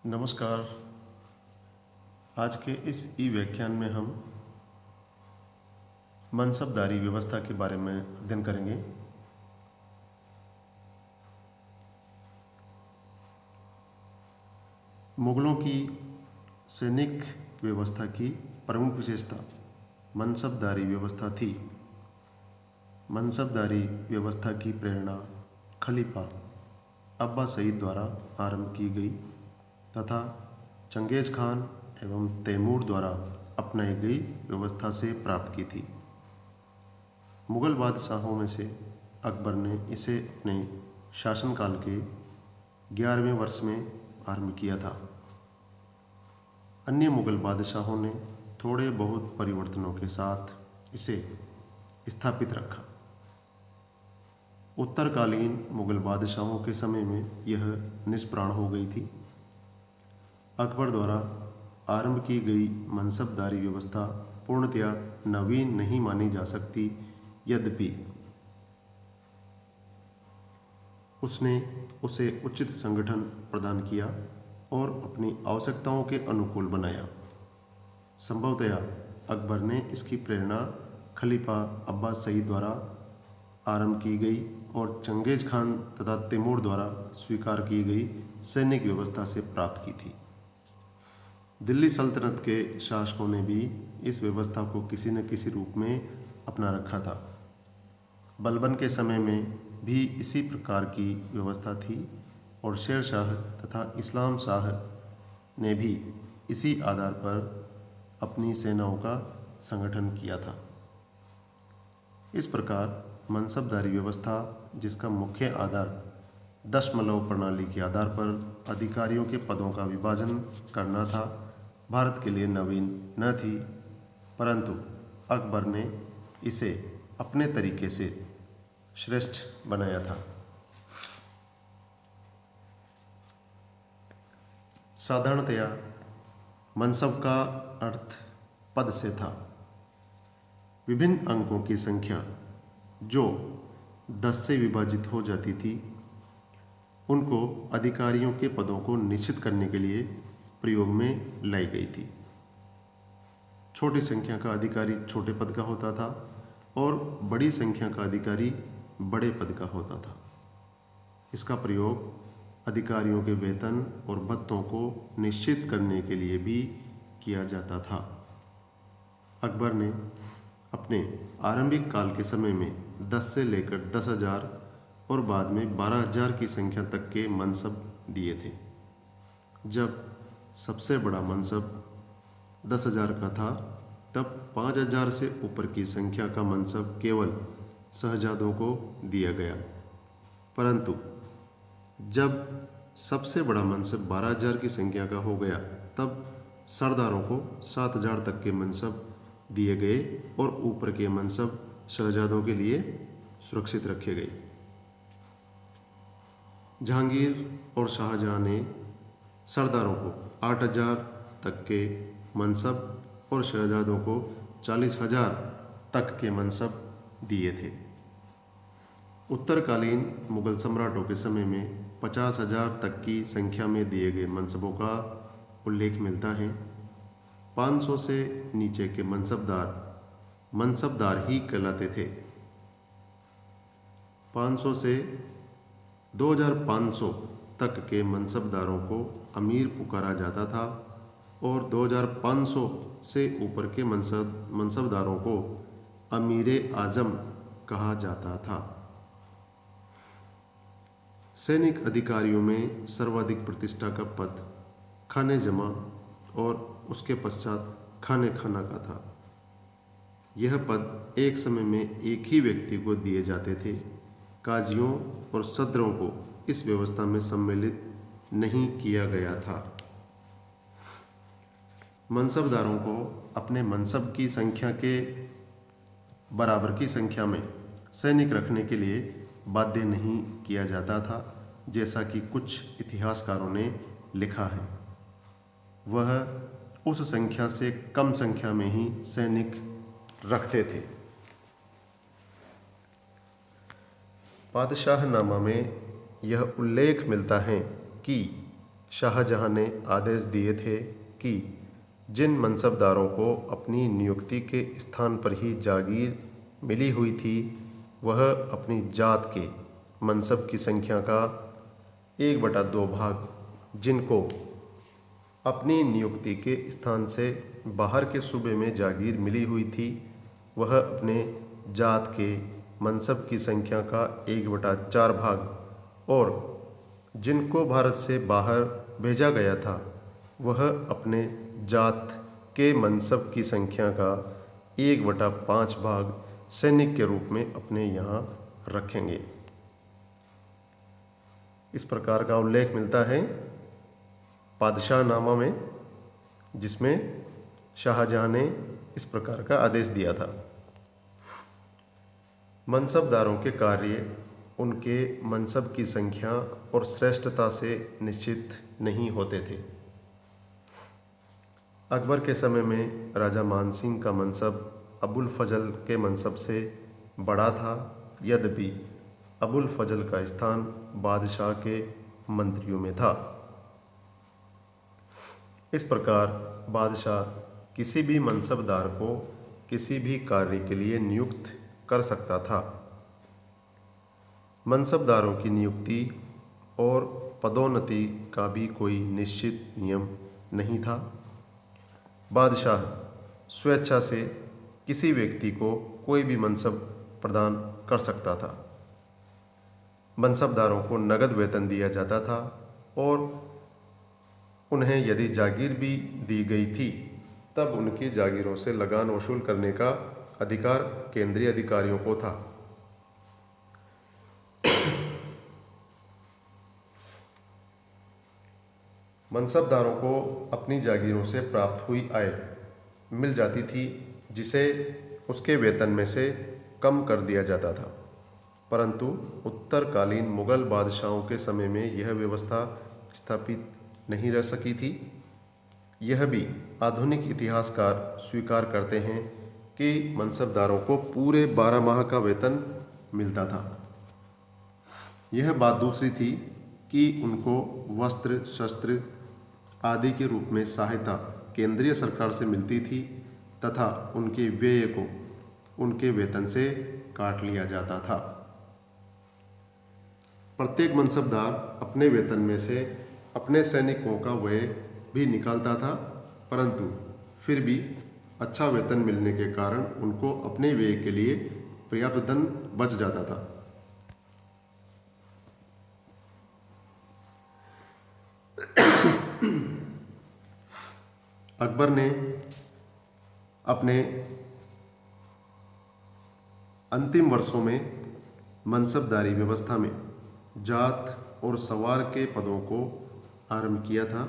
नमस्कार। आज के इस ई व्याख्यान में हम मनसबदारी व्यवस्था के बारे में अध्ययन करेंगे। मुगलों की सैनिक व्यवस्था की प्रमुख विशेषता मनसबदारी व्यवस्था थी। मनसबदारी व्यवस्था की प्रेरणा खलीफा अब्बास सईद द्वारा आरंभ की गई तथा चंगेज खान एवं तैमूर द्वारा अपनाई गई व्यवस्था से प्राप्त की थी। मुगल बादशाहों में से अकबर ने इसे अपने शासनकाल के 11वें वर्ष में आरंभ किया था। अन्य मुगल बादशाहों ने थोड़े बहुत परिवर्तनों के साथ इसे स्थापित रखा। उत्तरकालीन मुगल बादशाहों के समय में यह निष्प्राण हो गई थी। अकबर द्वारा आरंभ की गई मनसबदारी व्यवस्था पूर्णतया नवीन नहीं मानी जा सकती, यद्यपि उसने उसे उचित संगठन प्रदान किया और अपनी आवश्यकताओं के अनुकूल बनाया। संभवतया अकबर ने इसकी प्रेरणा खलीफा अब्बास सईद द्वारा आरंभ की गई और चंगेज खान तथा तैमूर द्वारा स्वीकार की गई सैनिक व्यवस्था से प्राप्त की थी। दिल्ली सल्तनत के शासकों ने भी इस व्यवस्था को किसी न किसी रूप में अपना रखा था। बलबन के समय में भी इसी प्रकार की व्यवस्था थी और शेर शाह तथा इस्लाम शाह ने भी इसी आधार पर अपनी सेनाओं का संगठन किया था। इस प्रकार मनसबदारी व्यवस्था, जिसका मुख्य आधार दशमलव प्रणाली के आधार पर अधिकारियों के पदों का विभाजन करना था, भारत के लिए नवीन न थी, परंतु अकबर ने इसे अपने तरीके से श्रेष्ठ बनाया था। साधारणतया मनसब का अर्थ पद से था। विभिन्न अंकों की संख्या जो 10 से विभाजित हो जाती थी, उनको अधिकारियों के पदों को निश्चित करने के लिए प्रयोग में लाई गई थी। छोटी संख्या का अधिकारी छोटे पद का होता था और बड़ी संख्या का अधिकारी बड़े पद का होता था। इसका प्रयोग अधिकारियों के वेतन और भत्तों को निश्चित करने के लिए भी किया जाता था। अकबर ने अपने आरंभिक काल के समय में 10 से लेकर 10,000 और बाद में 12,000 की संख्या तक के मनसब दिए थे। जब सबसे बड़ा मनसब 10,000 का था, तब 5,000 से ऊपर की संख्या का मनसब केवल शहजादों को दिया गया, परंतु जब सबसे बड़ा मनसब 12,000 की संख्या का हो गया, तब सरदारों को 7,000 तक के मनसब दिए गए और ऊपर के मनसब शहजादों के लिए सुरक्षित रखे गए। जहांगीर और शाहजहां ने सरदारों को 8,000 तक के मनसब और शहजादों को 40,000 तक के मनसब दिए थे। उत्तरकालीन मुगल सम्राटों के समय में 50,000 तक की संख्या में दिए गए मनसबों का उल्लेख मिलता है। 500 से नीचे के मनसबदार ही कहलाते थे। 500 से 2,500 तक के मनसबदारों को अमीर पुकारा जाता था और 2,500 से ऊपर के मनसबदारों को अमीरे आजम कहा जाता था। सैनिक अधिकारियों में सर्वाधिक प्रतिष्ठा का पद खाने जमा और उसके पश्चात खाने खाना का था। यह पद एक समय में एक ही व्यक्ति को दिए जाते थे। काजियों और सदरों को इस व्यवस्था में सम्मिलित नहीं किया गया था। मनसबदारों को अपने मनसब की संख्या के बराबर की संख्या में सैनिक रखने के लिए बाध्य नहीं किया जाता था, जैसा कि कुछ इतिहासकारों ने लिखा है। वह उस संख्या से कम संख्या में ही सैनिक रखते थे। बादशाहनामा में यह उल्लेख मिलता है कि शाहजहां ने आदेश दिए थे कि जिन मनसबदारों को अपनी नियुक्ति के स्थान पर ही जागीर मिली हुई थी वह अपनी जात के मनसब की संख्या का 1/2 भाग जिनको अपनी नियुक्ति के स्थान से बाहर के सूबे में जागीर मिली हुई थी वह अपने जात के मनसब की संख्या का 1/4 भाग और जिनको भारत से बाहर भेजा गया था वह अपने जात के मनसब की संख्या का 1/5 भाग सैनिक के रूप में अपने यहाँ रखेंगे। इस प्रकार का उल्लेख मिलता है पादशाहनामा में, जिसमें शाहजहां ने इस प्रकार का आदेश दिया था। मनसबदारों के कार्य उनके मनसब की संख्या और श्रेष्ठता से निश्चित नहीं होते थे। अकबर के समय में राजा मानसिंह का मनसब अबुल फजल के मनसब से बड़ा था, यद्यपि अबुल फजल का स्थान बादशाह के मंत्रियों में था। इस प्रकार बादशाह किसी भी मनसबदार को किसी भी कार्य के लिए नियुक्त कर सकता था। मनसबदारों की नियुक्ति और पदोन्नति का भी कोई निश्चित नियम नहीं था। बादशाह स्वेच्छा से किसी व्यक्ति को कोई भी मनसब प्रदान कर सकता था। मनसबदारों को नगद वेतन दिया जाता था और उन्हें यदि जागीर भी दी गई थी तब उनकी जागीरों से लगान वसूल करने का अधिकार केंद्रीय अधिकारियों को था। मनसबदारों को अपनी जागीरों से प्राप्त हुई आय मिल जाती थी जिसे उसके वेतन में से कम कर दिया जाता था, परंतु उत्तरकालीन मुगल बादशाहों के समय में यह व्यवस्था स्थापित नहीं रह सकी थी। यह भी आधुनिक इतिहासकार स्वीकार करते हैं कि मनसबदारों को पूरे 12 माह का वेतन मिलता था। यह बात दूसरी थी कि उनको वस्त्र, शस्त्र आदि के रूप में सहायता केंद्रीय सरकार से मिलती थी तथा उनके व्यय को उनके वेतन से काट लिया जाता था। प्रत्येक मनसबदार अपने वेतन में से अपने सैनिकों का व्यय भी निकालता था, परंतु फिर भी अच्छा वेतन मिलने के कारण उनको अपने व्यय के लिए पर्याप्त धन बच जाता था। अकबर ने अपने अंतिम वर्षों में मनसबदारी व्यवस्था में जात और सवार के पदों को आरंभ किया था।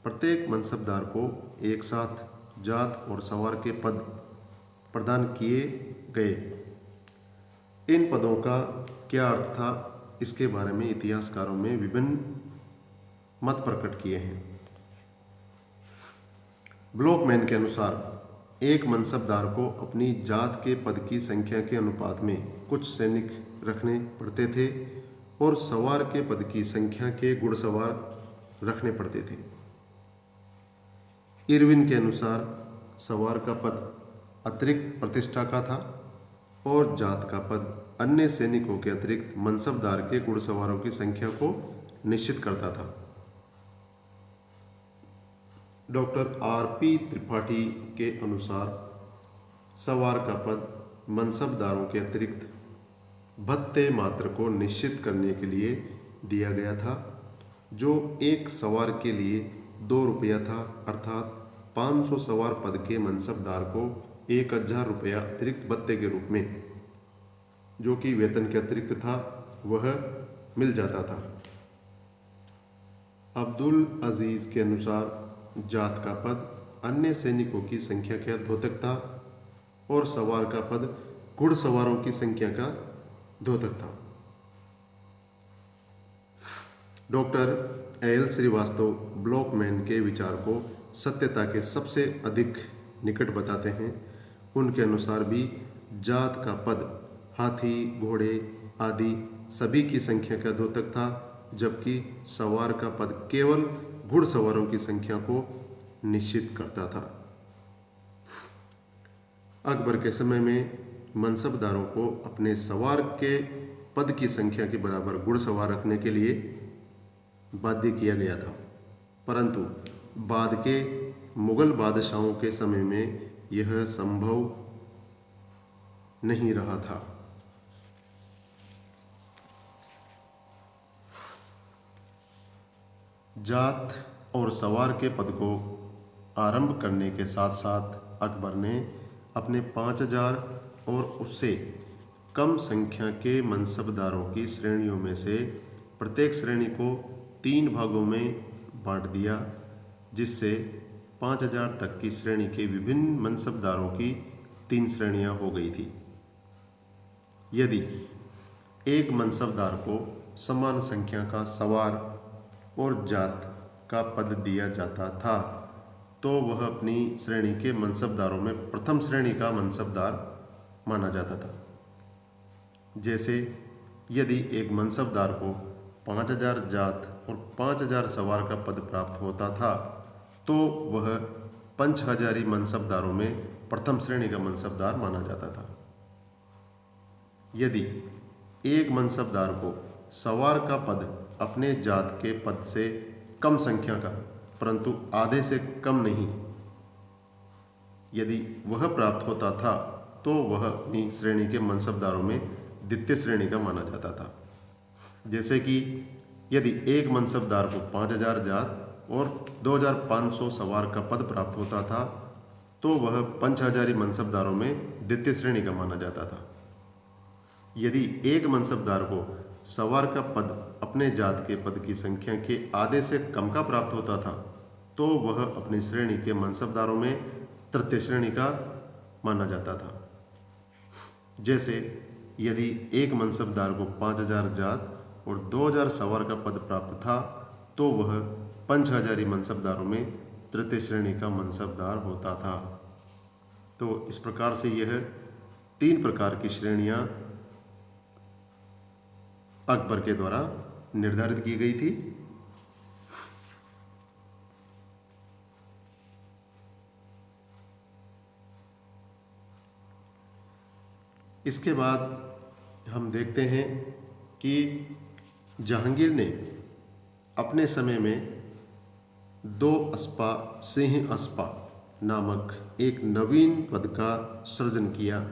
प्रत्येक मनसबदार को एक साथ जात और सवार के पद प्रदान किए गए। इन पदों का क्या अर्थ था, इसके बारे में इतिहासकारों में विभिन्न मत प्रकट किए हैं। ब्लॉकमैन के अनुसार एक मनसबदार को अपनी जात के पद की संख्या के अनुपात में कुछ सैनिक रखने पड़ते थे और सवार के पद की संख्या के घुड़सवार रखने पड़ते थे। इरविन के अनुसार सवार का पद अतिरिक्त प्रतिष्ठा का था और जात का पद अन्य सैनिकों के अतिरिक्त मनसबदार के घुड़सवारों की संख्या को निश्चित करता था। Doctor RP. त्रिपाठी के अनुसार सवार का पद मनसबदारों के अतिरिक्त भत्ते मात्र को निश्चित करने के लिए दिया गया था, जो एक सवार के लिए 2 रुपया था, अर्थात 500 सवार पद के मनसबदार को 1000 रुपया अतिरिक्त भत्ते के रूप में, जो कि वेतन के अतिरिक्त था, वह मिल जाता था। अब्दुल अजीज के अनुसार जात का पद अन्य सैनिकों की संख्या का द्योतक था और सवार का पद घुड़सवारों की संख्या का द्योतक था। डॉक्टर एल श्रीवास्तव ब्लॉकमैन के विचार को सत्यता के सबसे अधिक निकट बताते हैं। उनके अनुसार भी जात का पद हाथी, घोड़े आदि सभी की संख्या का द्योतक था जबकि सवार का पद केवल घुड़सवारों की संख्या को निश्चित करता था। अकबर के समय में मनसबदारों को अपने सवार के पद की संख्या के बराबर घुड़सवार रखने के लिए बाध्य किया गया था, परंतु बाद के मुगल बादशाहों के समय में यह संभव नहीं रहा था। जात और सवार के पद को आरंभ करने के साथ साथ अकबर ने अपने 5000 और उससे कम संख्या के मनसबदारों की श्रेणियों में से प्रत्येक श्रेणी को 3 भागों में बांट दिया, जिससे 5000 तक की श्रेणी के विभिन्न मनसबदारों की 3 श्रेणियां हो गई थी। यदि एक मनसबदार को समान संख्या का सवार और जात का पद दिया जाता था तो वह अपनी श्रेणी के मनसबदारों में प्रथम श्रेणी का मनसबदार माना जाता था। जैसे यदि एक मनसबदार को 5000 जात और 5000 सवार का पद प्राप्त होता था तो वह पंचहजारी मनसबदारों में प्रथम श्रेणी का मनसबदार माना जाता था। यदि एक मनसबदार को सवार का पद अपने जात के पद से कम संख्या का परंतु आधे से कम नहीं यदि वह प्राप्त होता था तो वह अपनी श्रेणी के मनसबदारों में द्वितीय श्रेणी का माना जाता था। जैसे कि यदि एक मनसबदार को 5000 जात और 2500 सवार का पद प्राप्त होता था तो वह पंचहजारी मनसबदारों में द्वितीय श्रेणी का माना जाता था। यदि एक मनसबदार को सवार का पद अपने जात के पद की संख्या के आधे से कम का प्राप्त होता था तो वह अपनी श्रेणी के मनसबदारों में तृतीय श्रेणी का माना जाता था। जैसे यदि एक मनसबदार को 5000 जात और 2000 सवार का पद प्राप्त था तो वह पंचहजारी मनसबदारों में तृतीय श्रेणी का मनसबदार होता था। तो इस प्रकार से यह 3 प्रकार की श्रेणियां अकबर के द्वारा निर्धारित की गई थी। इसके बाद हम देखते हैं कि जहांगीर ने अपने समय में 2 अस्पा सिंह अस्पा नामक एक नवीन पद का सृजन किया।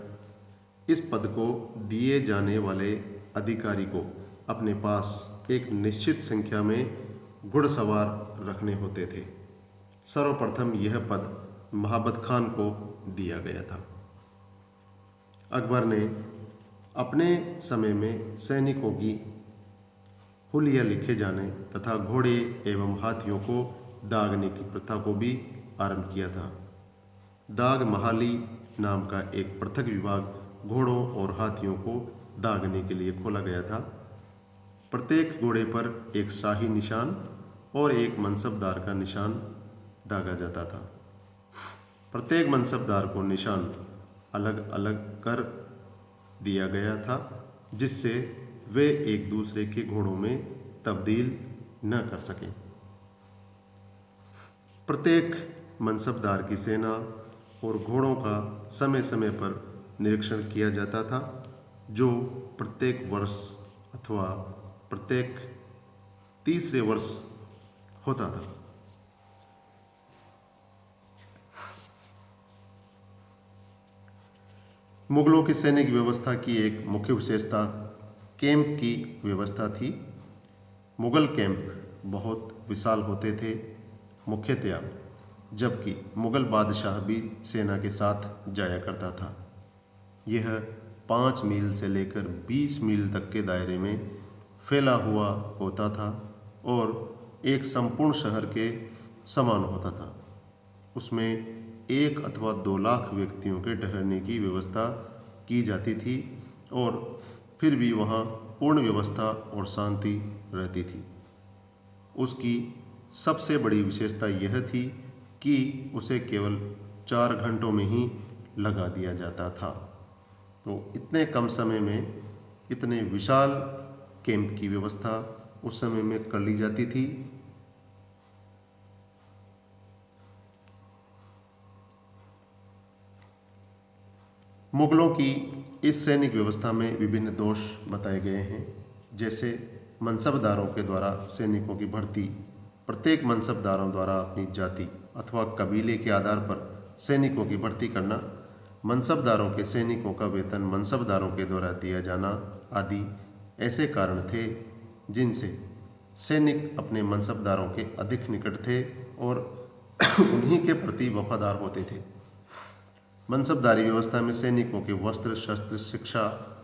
इस पद को दिए जाने वाले अधिकारी को अपने पास एक निश्चित संख्या में घुड़सवार रखने होते थे। सर्वप्रथम यह पद महाबत खान को दिया गया था। अकबर ने अपने समय में सैनिकों की हुलिया लिखे जाने तथा घोड़े एवं हाथियों को दागने की प्रथा को भी आरंभ किया था। दाग महाली नाम का एक पृथक विभाग घोड़ों और हाथियों को दागने के लिए खोला गया था। प्रत्येक घोड़े पर एक शाही निशान और एक मनसबदार का निशान दागा जाता था। प्रत्येक मनसबदार को निशान अलग अलग कर दिया गया था जिससे वे एक दूसरे के घोड़ों में तब्दील न कर सकें। प्रत्येक मनसबदार की सेना और घोड़ों का समय समय पर निरीक्षण किया जाता था, जो प्रत्येक वर्ष अथवा प्रत्येक तीसरे वर्ष होता था। मुगलों की सैनिक व्यवस्था की एक मुख्य विशेषता कैंप की व्यवस्था थी। मुगल कैंप बहुत विशाल होते थे मुख्यतया, जबकि मुगल बादशाह भी सेना के साथ जाया करता था। यह 5 मील से लेकर 20 मील तक के दायरे में फैला हुआ होता था और एक संपूर्ण शहर के समान होता था। उसमें 1 अथवा 2 लाख व्यक्तियों के ठहरने की व्यवस्था की जाती थी और फिर भी वहाँ पूर्ण व्यवस्था और शांति रहती थी। उसकी सबसे बड़ी विशेषता यह थी कि उसे केवल 4 घंटों में ही लगा दिया जाता था। तो इतने कम समय में इतने विशाल कैंप की व्यवस्था उस समय में कर ली जाती थी। मुगलों की इस सैनिक व्यवस्था में विभिन्न दोष बताए गए हैं, जैसे मनसबदारों के द्वारा सैनिकों की भर्ती। प्रत्येक मनसबदारों द्वारा अपनी जाति अथवा कबीले के आधार पर सैनिकों की भर्ती करना, मनसबदारों के सैनिकों का वेतन मनसबदारों के द्वारा दिया जाना आदि ऐसे कारण थे जिनसे सैनिक अपने मनसबदारों के अधिक निकट थे और उन्हीं के प्रति वफादार होते थे। मनसबदारी व्यवस्था में सैनिकों के वस्त्र, शस्त्र, शिक्षा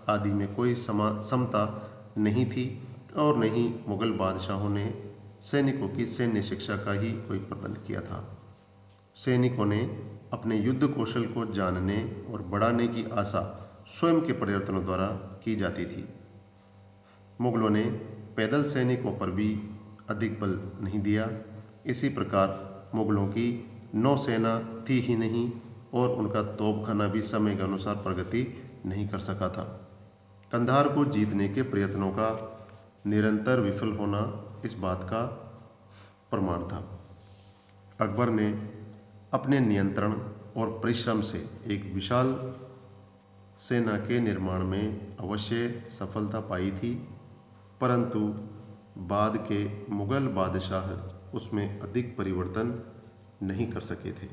आदि में कोई समता नहीं थी और न ही मुगल बादशाहों ने सैनिकों की सैन्य शिक्षा का ही कोई प्रबंध किया था। सैनिकों ने अपने युद्ध कौशल को जानने और बढ़ाने की आशा स्वयं के प्रयत्नों द्वारा की जाती थी। मुगलों ने पैदल सैनिकों पर भी अधिक बल नहीं दिया। इसी प्रकार मुगलों की नौसेना थी ही नहीं और उनका तोपखाना भी समय के अनुसार प्रगति नहीं कर सका था। कंधार को जीतने के प्रयत्नों का निरंतर विफल होना इस बात का प्रमाण था। अकबर ने अपने नियंत्रण और परिश्रम से एक विशाल सेना के निर्माण में अवश्य सफलता पाई थी, परंतु बाद के मुगल बादशाह उसमें अधिक परिवर्तन नहीं कर सके थे।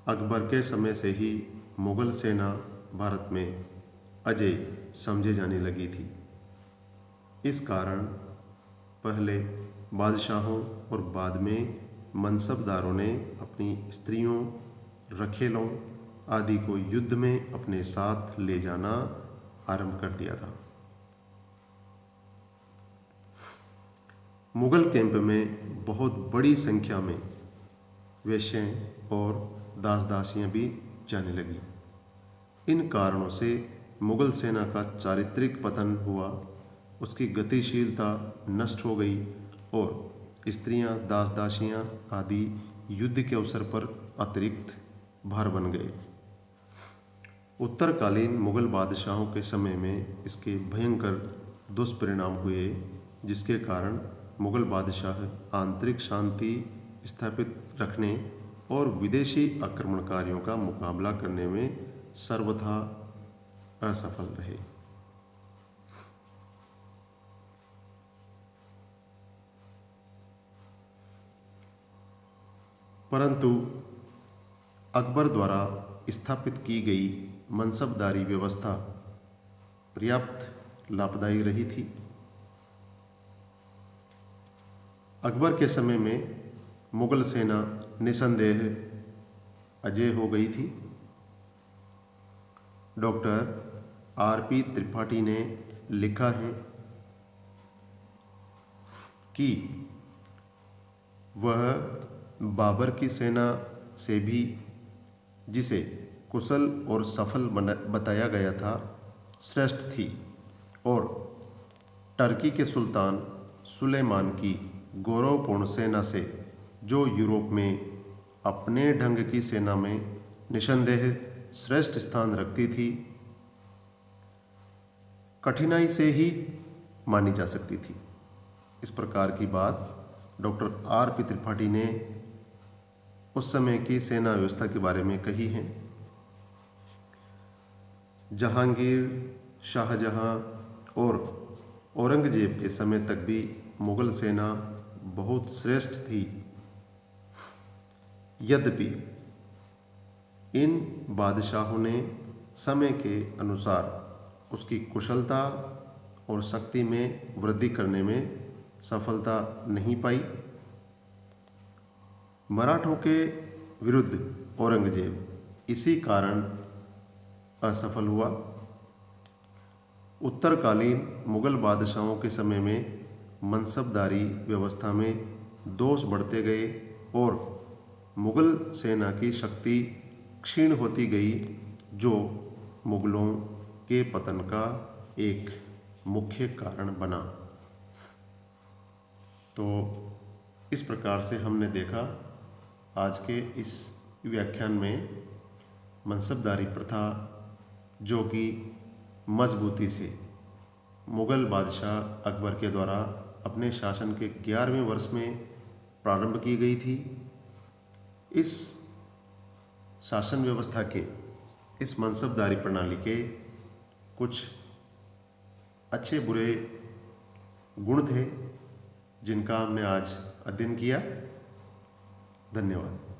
अकबर के समय से ही मुगल सेना भारत में अजेय समझे जाने लगी थी। इस कारण पहले बादशाहों और बाद में मनसबदारों ने अपनी स्त्रियों, रखेलों आदि को युद्ध में अपने साथ ले जाना आरंभ कर दिया था। मुगल कैंप में बहुत बड़ी संख्या में वेश्याएं और दास-दासियां भी जाने लगी। इन कारणों से मुगल सेना का चारित्रिक पतन हुआ, उसकी गतिशीलता नष्ट हो गई और स्त्रियां, दास-दासियां आदि युद्ध के अवसर पर अतिरिक्त भार बन गए। उत्तरकालीन मुगल बादशाहों के समय में इसके भयंकर दुष्परिणाम हुए, जिसके कारण मुगल बादशाह आंतरिक शांति स्थापित रखने और विदेशी आक्रमणकारियों का मुकाबला करने में सर्वथा असफल रहे। परंतु अकबर द्वारा स्थापित की गई मनसबदारी व्यवस्था पर्याप्त लाभदायी रही थी। अकबर के समय में मुगल सेना निसंदेह अजेय हो गई थी। Doctor RP. त्रिपाठी ने लिखा है कि वह बाबर की सेना से भी, जिसे कुशल और सफल बताया गया था, श्रेष्ठ थी और टर्की के सुल्तान सुलेमान की गौरवपूर्ण सेना से, जो यूरोप में अपने ढंग की सेना में निसंदेह श्रेष्ठ स्थान रखती थी, कठिनाई से ही मानी जा सकती थी। इस प्रकार की बात डॉक्टर आर.पी. त्रिपाठी ने उस समय की सेना व्यवस्था के बारे में कही है। जहांगीर, शाहजहां और औरंगजेब के समय तक भी मुगल सेना बहुत श्रेष्ठ थी। यद्यपि इन बादशाहों ने समय के अनुसार उसकी कुशलता और शक्ति में वृद्धि करने में सफलता नहीं पाई। मराठों के विरुद्ध औरंगजेब इसी कारण असफल हुआ। उत्तरकालीन मुगल बादशाहों के समय में मनसबदारी व्यवस्था में दोष बढ़ते गए और मुगल सेना की शक्ति क्षीण होती गई, जो मुगलों के पतन का एक मुख्य कारण बना। तो इस प्रकार से हमने देखा आज के इस व्याख्यान में मनसबदारी प्रथा, जो कि मजबूती से मुग़ल बादशाह अकबर के द्वारा अपने शासन के 11वें वर्ष में प्रारंभ की गई थी। इस शासन व्यवस्था के, इस मनसबदारी प्रणाली के कुछ अच्छे बुरे गुण थे जिनका हमने आज अध्ययन किया। धन्यवाद।